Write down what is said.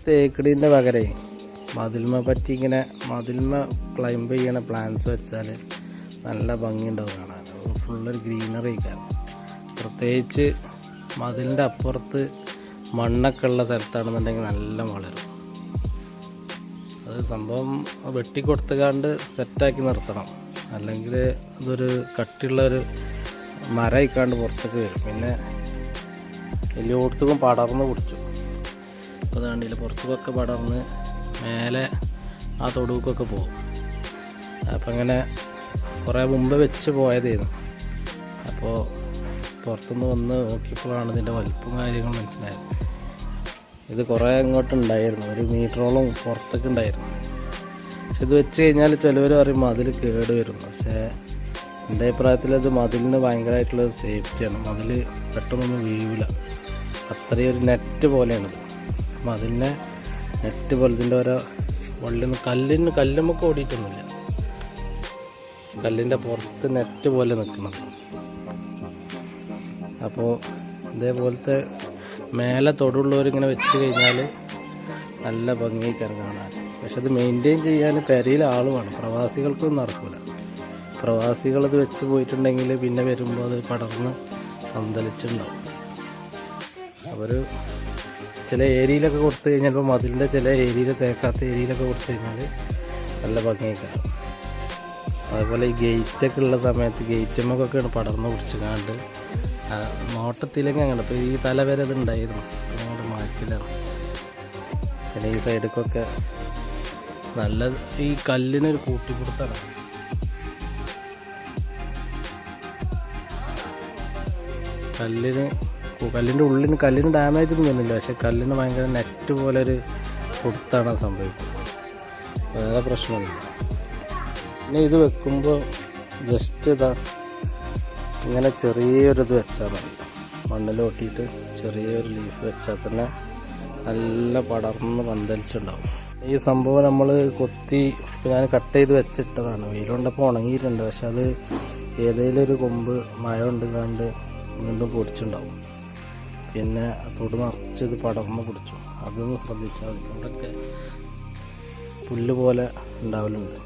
തേക്കടീൻ്റെ പകരേ മതിൽമ പറ്റി ഇങ്ങനെ മതിൽമ ക്ലൈംബ് ചെയ്യണ പ്ലാൻസ് വെച്ചാൽ നല്ല ഭംഗിയുണ്ടാവും കാണാൻ. ഫുള്ളൊരു ഗ്രീനറി കാണാം. പ്രത്യേകിച്ച് മതിലിൻ്റെ അപ്പുറത്ത് മണ്ണൊക്കെ ഉള്ള സ്ഥലത്താണെന്നുണ്ടെങ്കിൽ നല്ല വളരും. അത് സംഭവം വെട്ടിക്കൊടുത്തുകാണ്ട് സെറ്റാക്കി നിർത്തണം, അല്ലെങ്കിൽ അതൊരു കട്ടിയുള്ളൊരു മരയിക്കാണ്ട് പുറത്തേക്ക് വരും. പിന്നെ എല്ലായിടത്തും പടർന്ന് പിടിച്ചു. അപ്പോൾ അതാണ്ടില്ല, പുറത്തേക്കൊക്കെ പടർന്ന് മേലെ ആ തൊടുക്കൊക്കെ പോകും. അപ്പം അങ്ങനെ കുറേ മുമ്പ് വെച്ച് പോയതായിരുന്നു. അപ്പോൾ പുറത്തുനിന്ന് വന്ന് നോക്കിയപ്പോഴാണ് ഇതിൻ്റെ വലിപ്പം കാര്യങ്ങൾ മനസ്സിലായത്. ഇത് കുറേ ഇങ്ങോട്ടുണ്ടായിരുന്നു, 1 മീറ്ററോളം പുറത്തൊക്കെ ഉണ്ടായിരുന്നു. പക്ഷെ ഇത് വെച്ച് കഴിഞ്ഞാൽ ചിലവർ പറയും മതിൽ കേട് വരുന്നു. പക്ഷേ എൻ്റെ അഭിപ്രായത്തിൽ അത് മതിലിന് ഭയങ്കരമായിട്ടുള്ള സേഫ്റ്റിയാണ്. മതിൽ പെട്ടെന്നൊന്നും വീഴില്ല. അത്രയും ഒരു നെറ്റ് പോലെയാണിത്. മതിലിനെ നെറ്റ് പോലെ ഇതിൻ്റെ ഓരോ വള്ളിന്ന് കല്ലുമൊക്കെ ഓടിയിട്ടൊന്നുമില്ല. കല്ലിൻ്റെ പുറത്ത് നെറ്റ് പോലെ നിൽക്കണം. അപ്പോൾ ഇതേപോലത്തെ മേലെ തൊടുള്ളവരിങ്ങനെ വെച്ച് കഴിഞ്ഞാൽ നല്ല ഭംഗിയൊക്കെ കാണാൻ. പക്ഷെ അത് മെയിൻറ്റെയിൻ ചെയ്യാൻ പെരയിൽ ആൾ വേണം. പ്രവാസികൾക്കൊന്നും നടക്കില്ല. പ്രവാസികളത് വെച്ച് പോയിട്ടുണ്ടെങ്കിൽ പിന്നെ വരുമ്പോൾ അത് പടർന്ന് പന്തലിച്ചുണ്ടാവും. അവർ ചില ഏരിയയിലൊക്കെ കൊടുത്തു കഴിഞ്ഞാൽ, ഇപ്പോൾ മതിലിൻ്റെ ചില ഏരിയയിൽ തേക്കാത്ത ഏരിയയിലൊക്കെ കൊടുത്തു കഴിഞ്ഞാൽ നല്ല ഭംഗിയൊക്കെ. അതുപോലെ ഈ ഗേറ്റൊക്കെ ഉള്ള സമയത്ത് ഗേറ്റുമ്മക്കൊക്കെയാണ് പടർന്ന് പിടിച്ച് കാണ്ട് നോട്ടത്തിലേക്ക് അങ്ങനെ. ഇപ്പോൾ ഈ തല വരെ അത് ഉണ്ടായിരുന്നു, അങ്ങോട്ട് മാറ്റിലാണ്. പിന്നെ ഈ സൈഡിലേക്കൊക്കെ നല്ല ഈ കല്ലിനൊരു കൂട്ടിപ്പിടുത്താണ്. കല്ലിൻ്റെ ഉള്ളിന് കല്ലിന് ഡാമേജ് ഒന്നും വരുന്നില്ല. പക്ഷെ കല്ലിന് ഭയങ്കര നെറ്റ് പോലെ ഒരു കൊടുത്താണ് സംഭവിക്കുന്നത്. വേറെ പ്രശ്നമൊന്നുമില്ല. പിന്നെ ഇത് വെക്കുമ്പോൾ ജസ്റ്റ് ഇങ്ങനെ ചെറിയൊരിത് വെച്ചാൽ മതി. മണ്ണിൽ ഒട്ടിയിട്ട് ചെറിയൊരു ലീഫ് വെച്ചാൽ തന്നെ നല്ല പടർന്ന് പന്തലിച്ചുണ്ടാവും. ഈ സംഭവം നമ്മൾ കൊത്തി ഞാൻ കട്ട് ചെയ്ത് വെച്ചിട്ടതാണ്. വെയിലുണ്ടപ്പോൾ ഉണങ്ങിയിട്ടുണ്ട്. പക്ഷെ അത് ഏതെങ്കിലും ഒരു കൊമ്പ് മഴ ഉണ്ടെന്നാണ്ട് വീണ്ടും പൊടിച്ചുണ്ടാവും. പിന്നെ തൊട് നിറച്ചത് പടർന്ന് പിടിച്ചു. അതൊന്ന് ശ്രദ്ധിച്ചാൽ മതി. അവിടെയൊക്കെ പുല്ല് പോലെ ഉണ്ടാവലുണ്ട്.